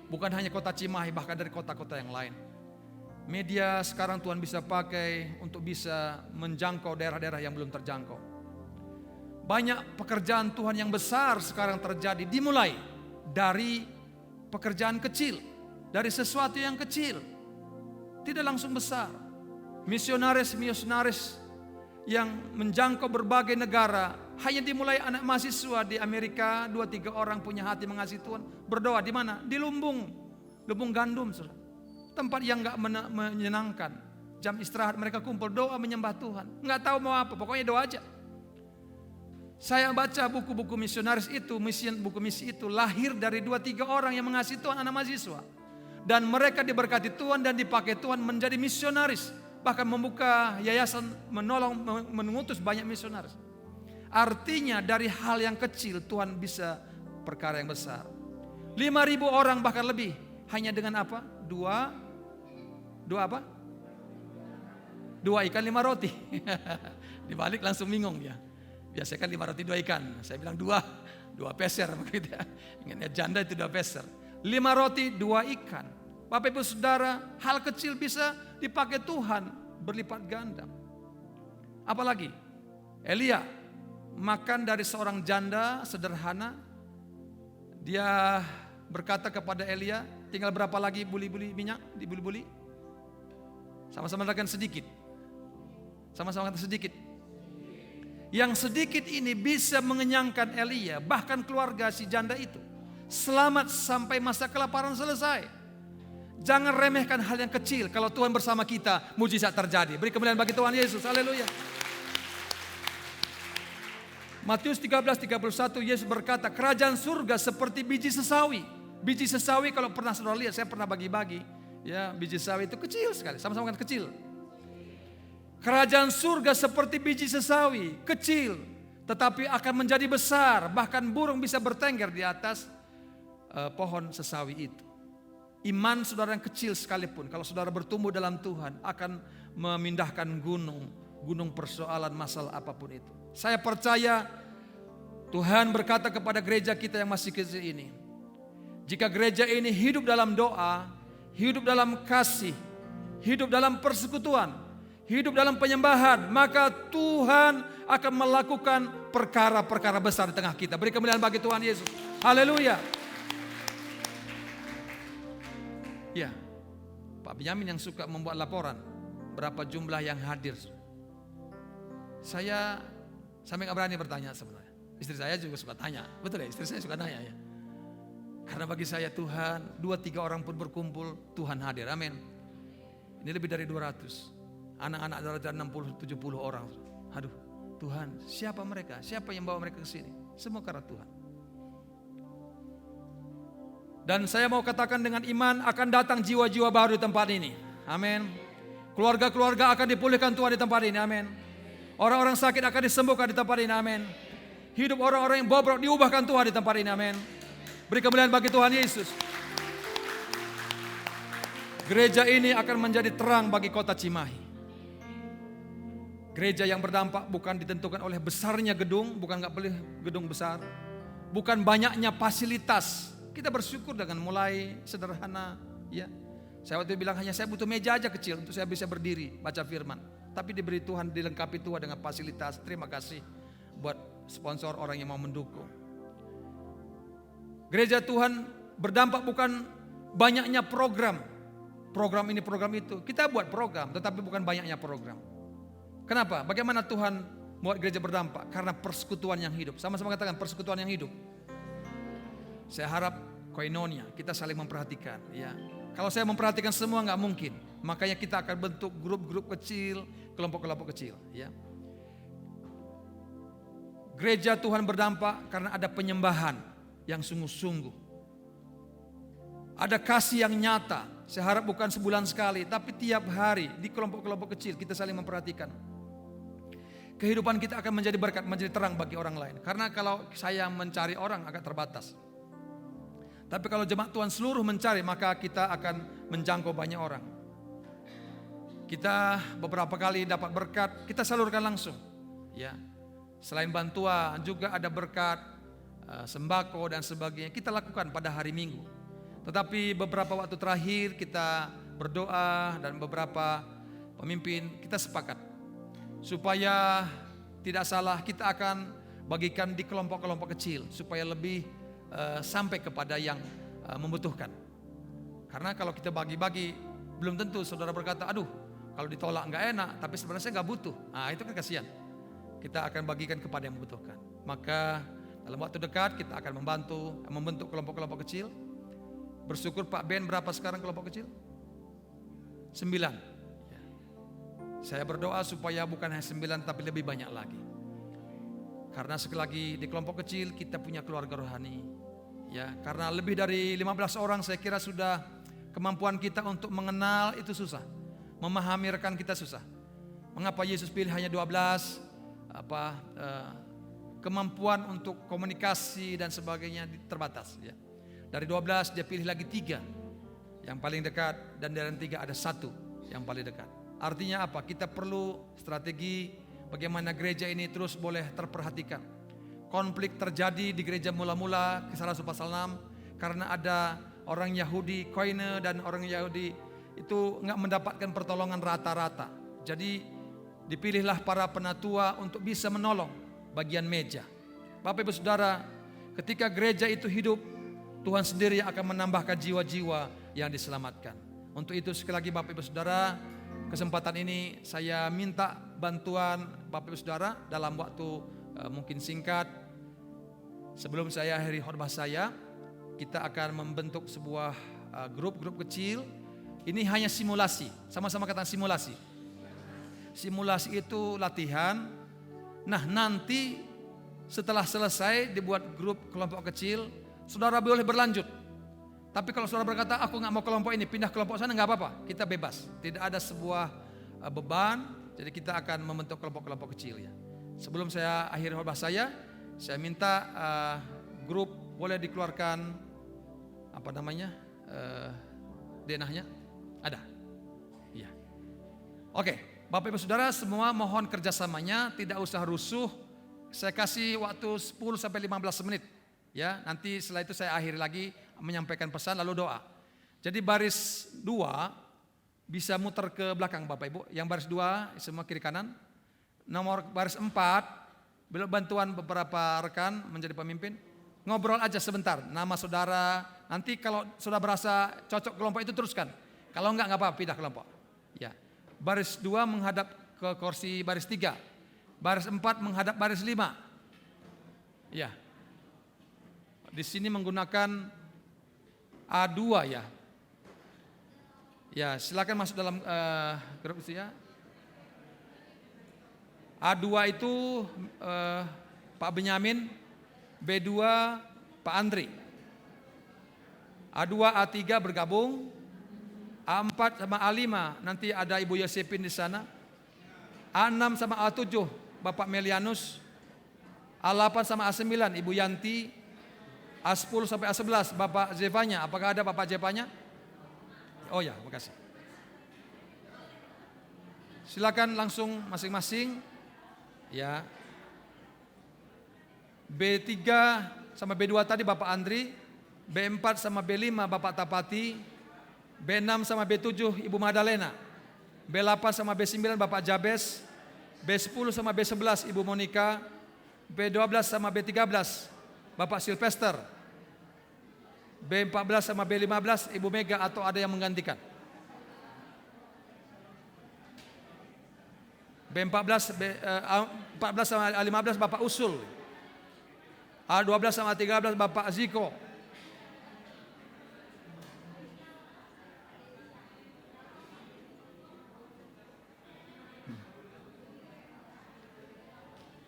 Bukan hanya kota Cimahi, bahkan dari kota-kota yang lain. Media sekarang Tuhan bisa pakai untuk bisa menjangkau daerah-daerah yang belum terjangkau. Banyak pekerjaan Tuhan yang besar sekarang terjadi, dimulai dari pekerjaan kecil, dari sesuatu yang kecil. Tidak langsung besar. Misionaris yang menjangkau berbagai negara, hanya dimulai anak mahasiswa di Amerika, 2-3 orang punya hati mengasihi Tuhan, berdoa di mana? Di lumbung Lumbung gandum, saudara. Tempat yang gak menyenangkan. Jam istirahat mereka kumpul, doa menyembah Tuhan. Gak tahu mau apa, pokoknya doa aja. Saya baca buku-buku misionaris itu, buku misi itu lahir dari 2-3 orang yang mengasihi Tuhan, anak mahasiswa. Dan mereka diberkati Tuhan dan dipakai Tuhan menjadi misionaris. Bahkan membuka yayasan menolong, mengutus banyak misionaris. Artinya dari hal yang kecil Tuhan bisa perkara yang besar. 5.000 orang bahkan lebih. Hanya dengan apa? Dua apa? 2 ikan 5 roti. Dibalik langsung bingung ya. Biasanya kan 5 roti 2 ikan. Saya bilang 2 peser. Ingatnya janda itu 2 peser. 5 roti 2 ikan. Bapak Ibu Saudara, hal kecil bisa dipakai Tuhan berlipat ganda. Apalagi Elia makan dari seorang janda sederhana. Dia berkata kepada Elia, tinggal berapa lagi buli-buli minyak dibuli-buli? Sama-sama katakan sedikit. Sama-sama katakan sedikit. Yang sedikit ini bisa mengenyangkan Elia, bahkan keluarga si janda itu. Selamat sampai masa kelaparan selesai. Jangan remehkan hal yang kecil. Kalau Tuhan bersama kita, mujizat terjadi. Beri kemuliaan bagi Tuhan Yesus. Haleluya. Matius 13:31 Yesus berkata, kerajaan surga seperti biji sesawi. Biji sesawi kalau pernah saudara lihat, saya pernah bagi-bagi. Ya, biji sesawi itu kecil sekali. Sama-sama kan kecil. Kerajaan surga seperti biji sesawi, kecil, tetapi akan menjadi besar. Bahkan burung bisa bertengger di atas pohon sesawi itu. Iman saudara yang kecil sekalipun, kalau saudara bertumbuh dalam Tuhan, akan memindahkan gunung persoalan masalah apapun itu. Saya percaya Tuhan berkata kepada gereja kita yang masih kecil ini, jika gereja ini hidup dalam doa, hidup dalam kasih, hidup dalam persekutuan, hidup dalam penyembahan, maka Tuhan akan melakukan perkara-perkara besar di tengah kita. Beri kemuliaan bagi Tuhan Yesus. Haleluya. Ya, Pak Benyamin yang suka membuat laporan berapa jumlah yang hadir. Saya sampai gak berani bertanya sebenarnya. Istri saya juga suka tanya. Betul ya, istri saya suka tanya ya. Karena bagi saya Tuhan, 2-3 orang pun berkumpul, Tuhan hadir. Amin. Ini lebih dari 200. Anak-anak dari 60-70 orang. Aduh, Tuhan, siapa mereka? Siapa yang bawa mereka ke sini? Semua karena Tuhan. Dan saya mau katakan dengan iman akan datang jiwa-jiwa baru di tempat ini. Amin. Keluarga-keluarga akan dipulihkan Tuhan di tempat ini. Amin. Orang-orang sakit akan disembuhkan di tempat ini. Amin. Hidup orang-orang yang bobrok diubahkan Tuhan di tempat ini. Amin. Beri kemuliaan bagi Tuhan Yesus. Gereja ini akan menjadi terang bagi kota Cimahi. Gereja yang berdampak bukan ditentukan oleh besarnya gedung, bukan nggak boleh gedung besar, bukan banyaknya fasilitas. Kita bersyukur dengan mulai sederhana, ya. Saya waktu itu bilang hanya saya butuh meja aja kecil untuk saya bisa berdiri baca firman. Tapi diberi Tuhan, dilengkapi Tuhan dengan fasilitas. Terima kasih buat sponsor orang yang mau mendukung. Gereja Tuhan berdampak bukan banyaknya program. Program ini, program itu. Kita buat program, tetapi bukan banyaknya program. Kenapa? Bagaimana Tuhan buat gereja berdampak? Karena persekutuan yang hidup. Sama-sama katakan persekutuan yang hidup. Saya harap koinonia, kita saling memperhatikan. Ya, kalau saya memperhatikan semua nggak mungkin. Makanya kita akan bentuk grup-grup kecil, kelompok-kelompok kecil. Ya. Gereja Tuhan berdampak karena ada penyembahan yang sungguh-sungguh. Ada kasih yang nyata. Saya harap bukan sebulan sekali, tapi tiap hari di kelompok-kelompok kecil kita saling memperhatikan. Kehidupan kita akan menjadi berkat, menjadi terang bagi orang lain. Karena kalau saya mencari orang agak terbatas. Tapi kalau jemaat Tuhan seluruh mencari, maka kita akan menjangkau banyak orang. Kita beberapa kali dapat berkat, kita salurkan langsung. Ya, selain bantuan juga ada berkat sembako dan sebagainya. Kita lakukan pada hari Minggu. Tetapi beberapa waktu terakhir kita berdoa dan beberapa pemimpin kita sepakat supaya tidak salah kita akan bagikan di kelompok-kelompok kecil supaya lebih sampai kepada yang membutuhkan. Karena kalau kita bagi-bagi belum tentu saudara berkata, aduh kalau ditolak nggak enak, tapi sebenarnya saya nggak butuh. Nah itu kan kasihan. Kita akan bagikan kepada yang membutuhkan. Maka dalam waktu dekat kita akan membentuk kelompok-kelompok kecil Bersyukur Pak Ben, berapa sekarang kelompok kecil? 9. Ya. Saya berdoa supaya bukan hanya 9 tapi lebih banyak lagi. Karena sekali lagi di kelompok kecil kita punya keluarga rohani. Ya, karena lebih dari 15 orang saya kira sudah kemampuan kita untuk mengenal itu susah. Memahami rekan kita susah. Mengapa Yesus pilih hanya 12? Kemampuan untuk komunikasi dan sebagainya terbatas. Ya. Dari 12 dia pilih lagi 3 yang paling dekat, dan dari 3 ada 1 yang paling dekat. Artinya apa? Kita perlu strategi bagaimana gereja ini terus boleh terperhatikan. Konflik terjadi di gereja mula-mula, Kisah Rasul pasal 6, karena ada orang Yahudi Koine dan orang Yahudi itu nggak mendapatkan pertolongan rata-rata. Jadi dipilihlah para penatua untuk bisa menolong bagian meja. Bapak Ibu Saudara, ketika gereja itu hidup, Tuhan sendiri yang akan menambahkan jiwa-jiwa yang diselamatkan. Untuk itu sekali lagi Bapak Ibu Saudara, kesempatan ini saya minta bantuan Bapak Ibu Saudara dalam waktu mungkin singkat. Sebelum saya akhiri khotbah saya, kita akan membentuk sebuah grup-grup kecil. Ini hanya simulasi, sama-sama kata simulasi. Simulasi itu latihan. Nah, nanti setelah selesai dibuat grup kelompok kecil, saudara boleh berlanjut. Tapi kalau saudara berkata, aku gak mau kelompok ini, pindah kelompok sana, gak apa-apa. Kita bebas, tidak ada sebuah beban. Jadi kita akan membentuk kelompok-kelompok kecil ya. Sebelum saya akhiri khotbah saya minta grup boleh dikeluarkan denahnya. Ada? Iya. Oke, Bapak Ibu Saudara semua mohon kerjasamanya, tidak usah rusuh. Saya kasih waktu 10-15 menit. Ya, nanti setelah itu saya akhiri lagi menyampaikan pesan lalu doa. Jadi baris 2 bisa muter ke belakang Bapak Ibu. Yang baris 2 semua kiri kanan. Nomor baris 4 beliau bantuan beberapa rekan menjadi pemimpin. Ngobrol aja sebentar nama saudara. Nanti kalau sudah berasa cocok kelompok itu teruskan. Kalau enggak apa-apa pindah kelompok. Ya. Baris 2 menghadap ke kursi baris 3. Baris 4 menghadap baris 5. Ya. Di sini menggunakan A2 ya. Ya, silakan masuk dalam grup ya. A2 itu Pak Benyamin, B2 Pak Andri. A2, A3 bergabung, A4 sama A5 nanti ada Ibu Yosepin di sana. A6 sama A7 Bapak Melianus. A8 sama A9 Ibu Yanti. A10 sampai A11 Bapak Zevanya. Apakah ada Bapak Zevanya? Oh ya, makasih. Silakan langsung masing-masing. Ya. B3 sama B2 tadi Bapak Andri, B4 sama B5 Bapak Tapati, B6 sama B7 Ibu Madalena, B8 sama B9 Bapak Jabes, B10 sama B11 Ibu Monika, B12 sama B13 Bapak Silvester, B14 sama B15 Ibu Mega atau ada yang menggantikan? B14, A14 sama A15 Bapak Usul, A12 sama A13 Bapak Ziko.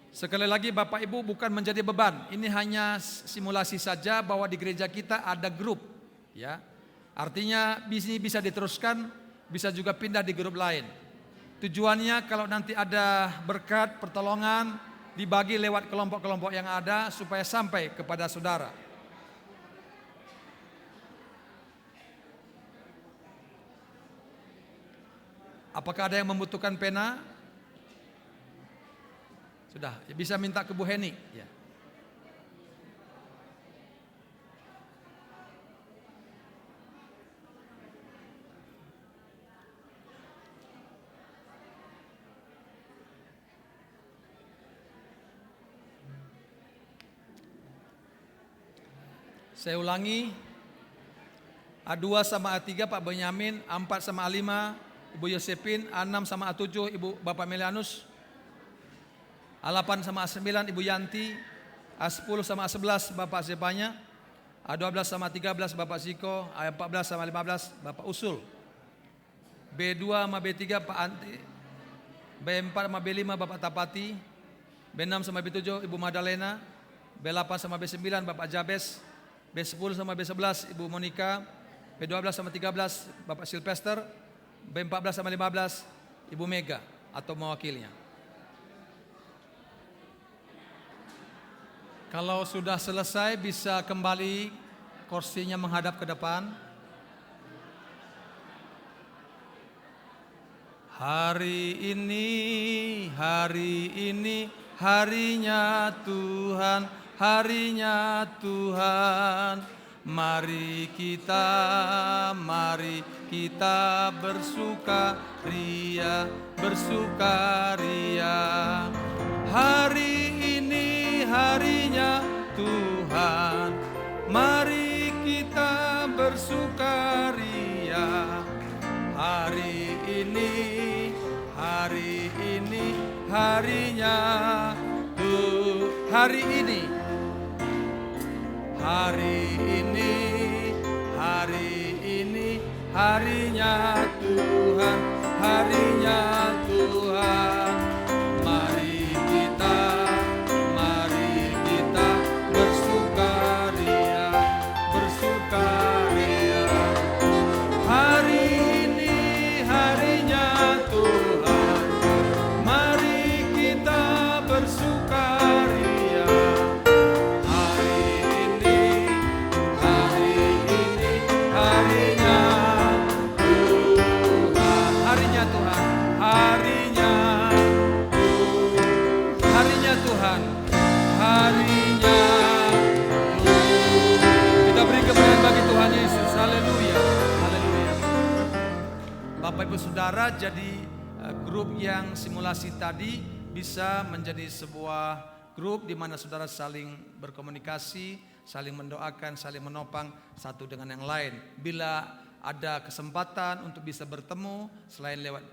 Sekali lagi Bapak Ibu bukan menjadi beban. Ini hanya simulasi saja bahwa di gereja kita ada grup, ya. Artinya bisa diteruskan, bisa juga pindah di grup lain. Tujuannya kalau nanti ada berkat, pertolongan, dibagi lewat kelompok-kelompok yang ada supaya sampai kepada saudara. Apakah ada yang membutuhkan pena? Sudah, bisa minta ke Bu Heni. Ya. Saya ulangi, A2 sama A3 Pak Benyamin, A4 sama A5 Ibu Yosepin, A6 sama A7 Ibu Bapak Melianus, A8 sama A9 Ibu Yanti, A10 sama A11 Bapak Zepanya, A12 sama 13 Bapak Ziko, A14 sama 15 Bapak Usul. B2 sama B3 Pak Anti, B4 sama B5 Bapak Tapati, B6 sama B7 Ibu Madalena, B8 sama B9 Bapak Jabes, B10 sama B11 Ibu Monika, B12 sama 13 Bapak Silvester, B14 sama 15 Ibu Mega atau mewakilnya. Kalau sudah selesai bisa kembali kursinya menghadap ke depan. Hari ini harinya Tuhan, harinya Tuhan. Mari kita bersukaria, bersukaria. Hari ini harinya Tuhan, mari kita bersukaria. Hari ini harinya Tuhan. Hari ini harinya Tuhan, harinya Tuhan. Mari kita bersukaria, bersukaria. Hari ini harinya Tuhan, mari kita bersukaria. Hari ini harinya Tuhan, harinya Tuhan, harinya Tuhan, harinya Tuhan. Kita beri kemuliaan bagi Tuhan Yesus. Haleluya, haleluya. Bapak Ibu Saudara, jadi grup yang simulasi tadi bisa menjadi sebuah grup di mana saudara saling berkomunikasi, saling mendoakan, saling menopang satu dengan yang lain. Bila ada kesempatan untuk bisa bertemu selain lewat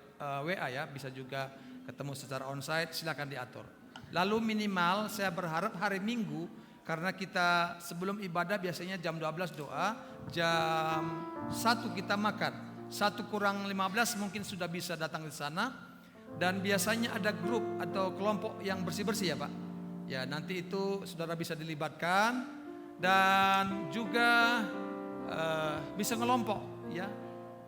WA ya, bisa juga ketemu secara onsite, silakan diatur. Lalu minimal saya berharap hari Minggu, karena kita sebelum ibadah biasanya jam 12 doa, jam 1 kita makan. 1 kurang 15 mungkin sudah bisa datang di sana. Dan biasanya ada grup atau kelompok yang bersih-bersih ya Pak. Ya, nanti itu saudara bisa dilibatkan dan juga bisa ngelompok ya.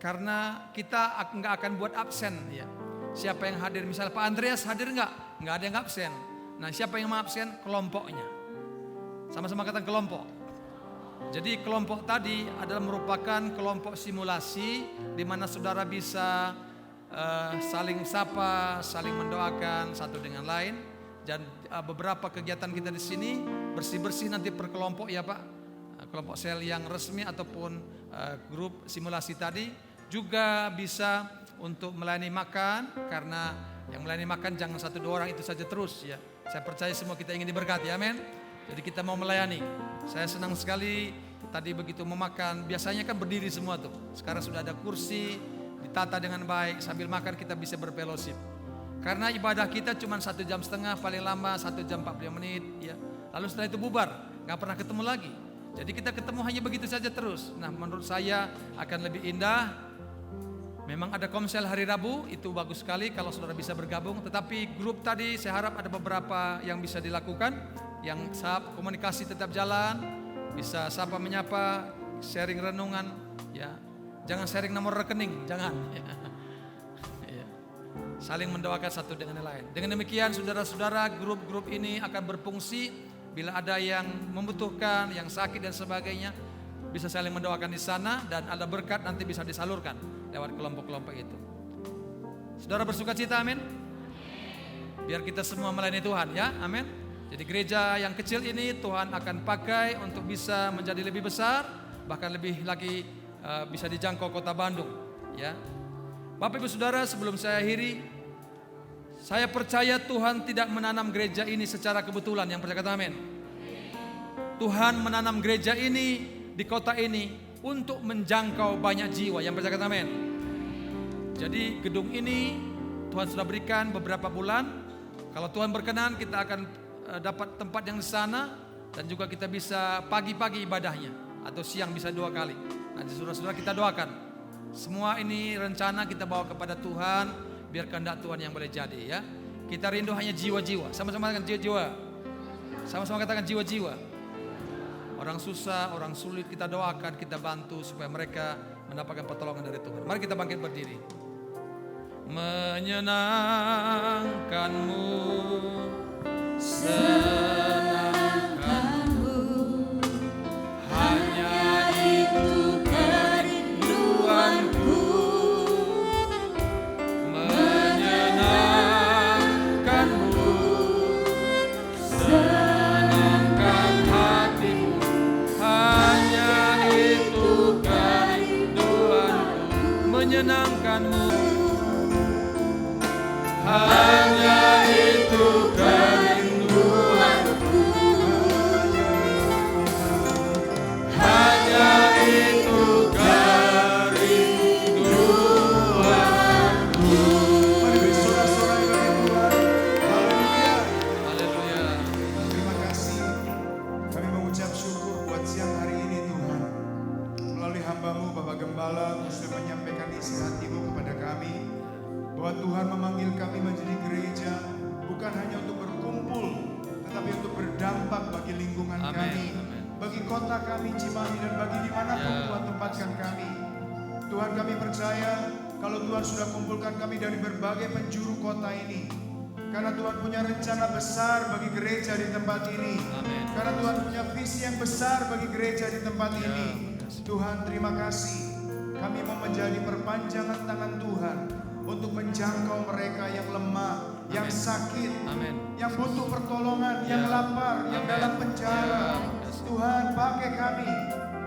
Karena kita nggak akan buat absen ya. Siapa yang hadir, misalnya Pak Andreas hadir nggak ada yang absen. Nah, siapa yang mau absen? Kelompoknya. Sama-sama kata kelompok. Jadi kelompok tadi adalah merupakan kelompok simulasi di mana saudara bisa saling sapa, saling mendoakan satu dengan lain. Dan beberapa kegiatan kita di sini bersih-bersih nanti per kelompok ya Pak. Kelompok sel yang resmi ataupun grup simulasi tadi juga bisa untuk melayani makan, karena yang melayani makan jangan 1-2 orang itu saja terus ya. Saya percaya semua kita ingin diberkati, amin. Jadi kita mau melayani. Saya senang sekali tadi begitu mau makan, biasanya kan berdiri semua tuh. Sekarang sudah ada kursi, ditata dengan baik, sambil makan kita bisa berfellowship. Karena ibadah kita cuma 1,5 jam, paling lama 1 jam 45 menit ya. Lalu setelah itu bubar, gak pernah ketemu lagi. Jadi kita ketemu hanya begitu saja terus. Nah, menurut saya akan lebih indah. Memang ada komsel hari Rabu, itu bagus sekali kalau saudara bisa bergabung. Tetapi grup tadi saya harap ada beberapa yang bisa dilakukan. Yang komunikasi tetap jalan, bisa sapa menyapa, sharing renungan ya. Jangan sharing nomor rekening, jangan ya. Saling mendoakan satu dengan yang lain. Dengan demikian saudara-saudara, grup-grup ini akan berfungsi. Bila ada yang membutuhkan, yang sakit dan sebagainya, bisa saling mendoakan di sana. Dan ada berkat nanti bisa disalurkan lewat kelompok-kelompok itu. Saudara bersuka cita, amin. Biar kita semua melayani Tuhan ya, amin. Jadi gereja yang kecil ini Tuhan akan pakai untuk bisa menjadi lebih besar, bahkan lebih lagi bisa dijangkau kota Bandung ya. Bapak Ibu Saudara, sebelum saya akhiri, saya percaya Tuhan tidak menanam gereja ini secara kebetulan. Yang percaya kata amin. Tuhan menanam gereja ini di kota ini untuk menjangkau banyak jiwa. Yang percaya kata amin. Jadi gedung ini Tuhan sudah berikan beberapa bulan. Kalau Tuhan berkenan kita akan dapat tempat yang di sana, dan juga kita bisa pagi-pagi ibadahnya. atau siang bisa 2 kali. Nanti saudara-saudara kita doakan. Semua ini rencana kita bawa kepada Tuhan, biar kehendak Tuhan yang boleh jadi ya. Kita rindu hanya jiwa-jiwa. Sama-sama katakan jiwa-jiwa. Sama-sama katakan jiwa-jiwa. Orang susah, orang sulit kita doakan, kita bantu supaya mereka mendapatkan pertolongan dari Tuhan. Mari kita bangkit berdiri. Menyenangkanmu, senangkanmu, hanya itu kerinduanku. Menyenangkanmu, senangkan hatimu, hanya itu kerinduanku. Menyenangkanmu, hanya itu kerinduanku, hanya itu kerinduanku. Mari bersorak-sorai bagi Tuhan. Haleluya. Haleluya. Terima kasih. Kami mengucap syukur buat siang hari ini Tuhan. Melalui hamba-Mu Bapak Gembala, Engkau sudah menyampaikan isi hati-Mu kepada kami. Bahwa Tuhan memanggil kami menjadi gereja bukan hanya untuk berkumpul, tetapi untuk berdampak bagi lingkungan Amin, kami, amin. bagi kota kami Cimahi dan bagi dimanapun Ya. Tuhan tempatkan kami. Tuhan, kami percaya kalau Tuhan sudah kumpulkan kami dari berbagai penjuru kota ini, karena Tuhan punya rencana besar bagi gereja di tempat ini. Amin. Karena Tuhan punya visi yang besar bagi gereja di tempat Ya, ini. makasih. Tuhan, terima kasih. Kami mau menjadi perpanjangan tangan Tuhan untuk menjangkau mereka yang lemah, yang Amin. sakit, Amin. yang butuh pertolongan, yang Ya. lapar, yang Amin. dalam penjara. Ya, makasih. Tuhan, pakai kami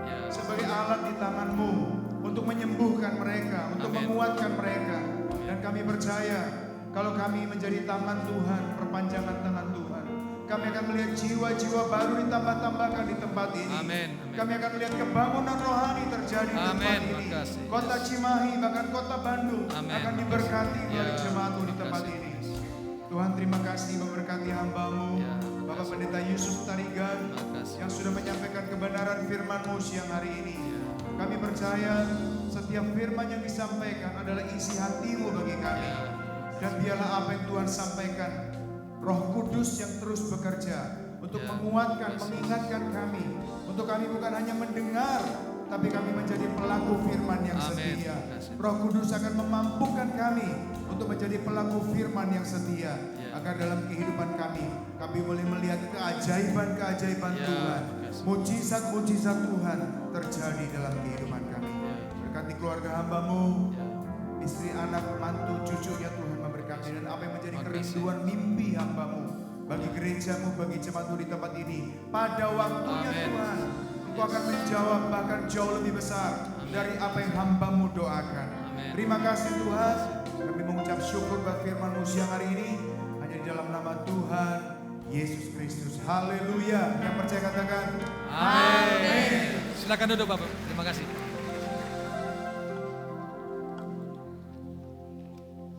Ya. sebagai alat di tangan-Mu untuk menyembuhkan mereka, untuk Amin. menguatkan mereka. Dan kami percaya kalau kami menjadi tangan Tuhan, perpanjangan tangan Tuhan, kami akan melihat jiwa-jiwa baru ditambah-tambahkan di tempat ini. Amin. Amin. Kami akan melihat kebangunan rohani terjadi di tempat Amin. ini. Makasih. Kota Cimahi, bahkan kota Bandung Amin. akan diberkati Makasih. melalui Ya, jemaat-Mu di tempat makasih. ini. Tuhan, terima kasih memberkati hamba-Mu, Ya, Bapak makasih. Pendeta Yusuf Tarigan, Makasih. yang sudah menyampaikan kebenaran firman-Mu siang hari ini. Ya. Kami percaya setiap firman yang disampaikan adalah isi hati-Mu bagi kami. Ya. Dan biarlah apa yang Tuhan sampaikan, Roh Kudus yang terus bekerja untuk Ya, menguatkan, Yesus. mengingatkan kami. Untuk kami bukan hanya mendengar, tapi kami menjadi pelaku firman yang Amin. setia. Kasih. Roh Kudus akan memampukan kami untuk menjadi pelaku firman yang setia. Ya. Agar dalam kehidupan kami boleh melihat keajaiban-keajaiban Ya, Tuhan. kasih. Mujizat-mujizat Tuhan terjadi dalam kehidupan kami. Ya. Berkati keluarga hamba-Mu, Ya. istri, anak, mantu, cucunya Tuhan memberkati. Dan apa yang menjadi Makasih. kerinduan mimpi hamba-Mu bagi gereja-Mu, bagi jemaat-Mu di tempat ini, pada waktunya Amin. Tuhan, Engkau akan menjawab bahkan jauh lebih besar Amin. dari apa yang hamba-Mu doakan. Amin. Terima kasih Tuhan. Kami mengucap syukur buat firman-Mu siang hari ini, hanya di dalam nama Tuhan Yesus Kristus. Haleluya. Yang percaya katakan Amin. Silakan duduk Bapak. Terima kasih.